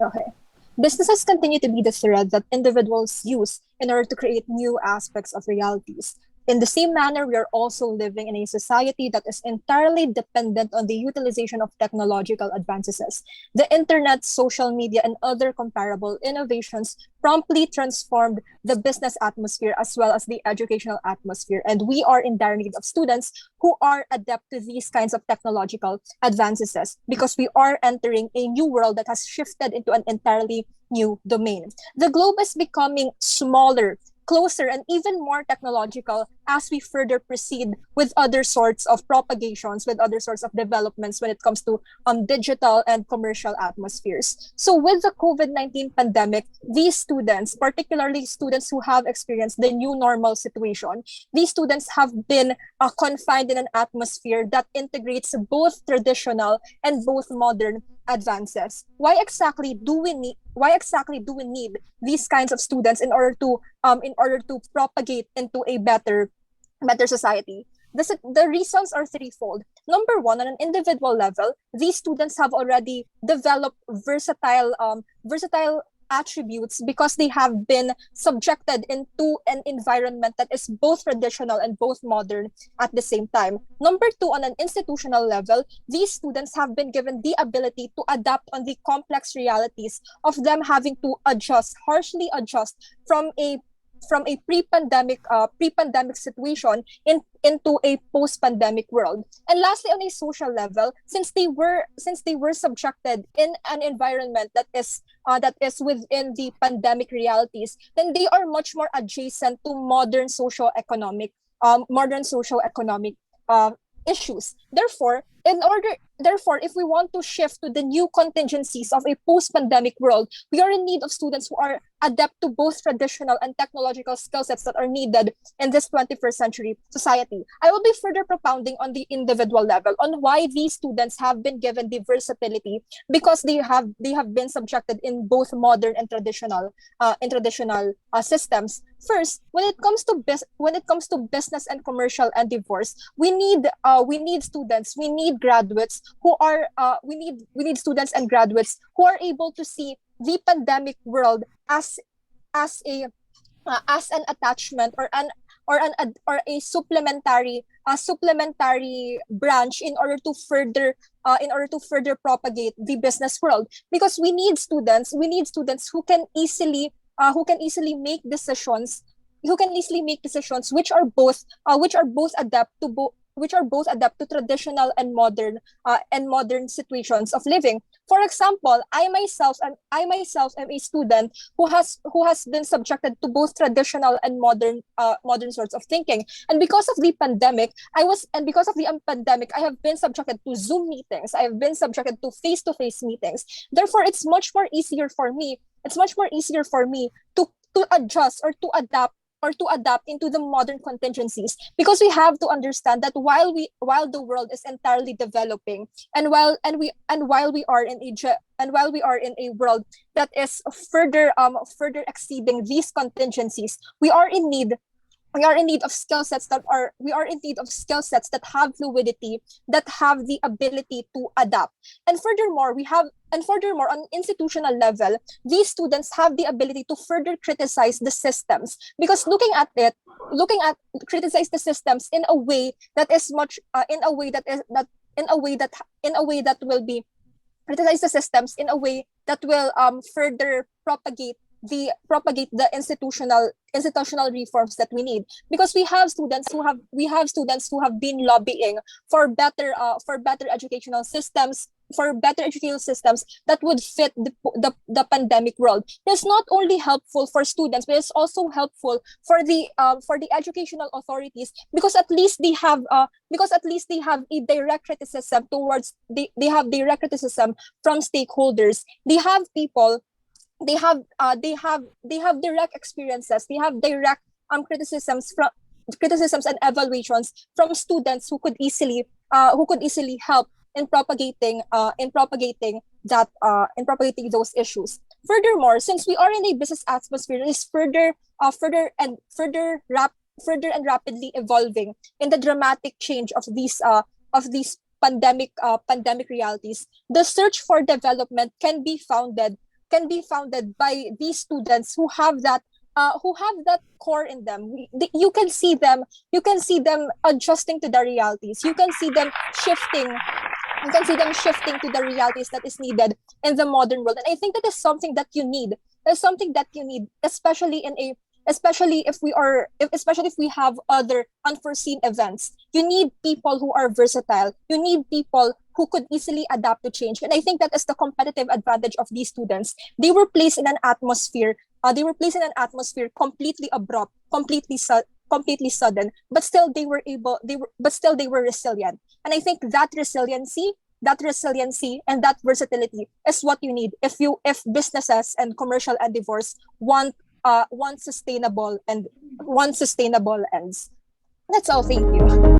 Okay. Businesses continue to be the thread that individuals use in order to create new aspects of realities. In the same manner, we are also living in a society that is entirely dependent on the utilization of technological advances. The internet, social media, and other comparable innovations promptly transformed the business atmosphere as well as the educational atmosphere. And we are in dire need of students who are adept to these kinds of technological advances because we are entering a new world that has shifted into an entirely new domain. The globe is becoming smaller, closer, and even more technological as we further proceed with other sorts of propagations, with other sorts of developments when it comes to digital and commercial atmospheres. So with the COVID-19 pandemic, these students, particularly students who have experienced the new normal situation, these students have been confined in an atmosphere that integrates both traditional and both modern advances. Why exactly do we need these kinds of students in order to propagate into a better society? The reasons are threefold. Number one, on an individual level, these students have already developed versatile attributes because they have been subjected into an environment that is both traditional and both modern at the same time. Number two, on an institutional level, these students have been given the ability to adapt on the complex realities of them having to harshly adjust from a pre-pandemic situation into a post-pandemic world. And lastly, on a social level, since they were subjected in an environment that is within the pandemic realities, then they are much more adjacent to modern social economic uh, issues. Therefore, if we want to shift to the new contingencies of a post-pandemic world, we are in need of students who are adept to both traditional and technological skill sets that are needed in this 21st century society. I will be further propounding on the individual level on why these students have been given the versatility because they have been subjected in both modern and traditional systems. First, when it comes to business and commercial and divorce, we need students, we need graduates who are we need students and graduates who are able to see the pandemic world as a as an attachment or a supplementary branch in order to further propagate the business world, because we need students who can easily make decisions, which are both adapt to traditional and modern situations of living. For example, I myself am a student who has been subjected to both traditional and modern sorts of thinking. And because of the pandemic, I have been subjected to Zoom meetings. I have been subjected to face-to-face meetings. Therefore, it's much more easier for me to adjust or to adapt into the modern contingencies, because we have to understand that while the world is entirely developing, and while we are in a world that is further exceeding these contingencies, we are in need of skill sets that have fluidity, that have the ability to adapt. And furthermore, on institutional level, these students have the ability to further criticize the systems, because criticize the systems in a way that is much in a way that is that in a way that will be criticize the systems in a way that will further propagate the institutional reforms that we need, because we have students who have been lobbying for better educational systems that would fit the pandemic world. It's not only helpful for students, but it's also helpful for the educational authorities, because at least they have a direct criticism they have direct criticism from stakeholders. They have direct experiences. They have direct criticisms and evaluations from students who could easily help in propagating those issues. Furthermore, since we are in a business atmosphere that is further and rapidly evolving in the dramatic change of these pandemic realities, the search for development can be founded can be founded by these students who have that core in them. You can see them adjusting to the realities. You can see them shifting to the realities that is needed in the modern world. And I think that is something that you need. That's something that you need, especially if we have other unforeseen events. You need people who are versatile. You need people who could easily adapt to change. And I think that is the competitive advantage of these students. They were placed in an atmosphere completely abrupt, completely sudden, but still they were resilient. And I think that resiliency and that versatility is what you need if businesses and commercial endeavors want sustainable ends. That's all. Thank you.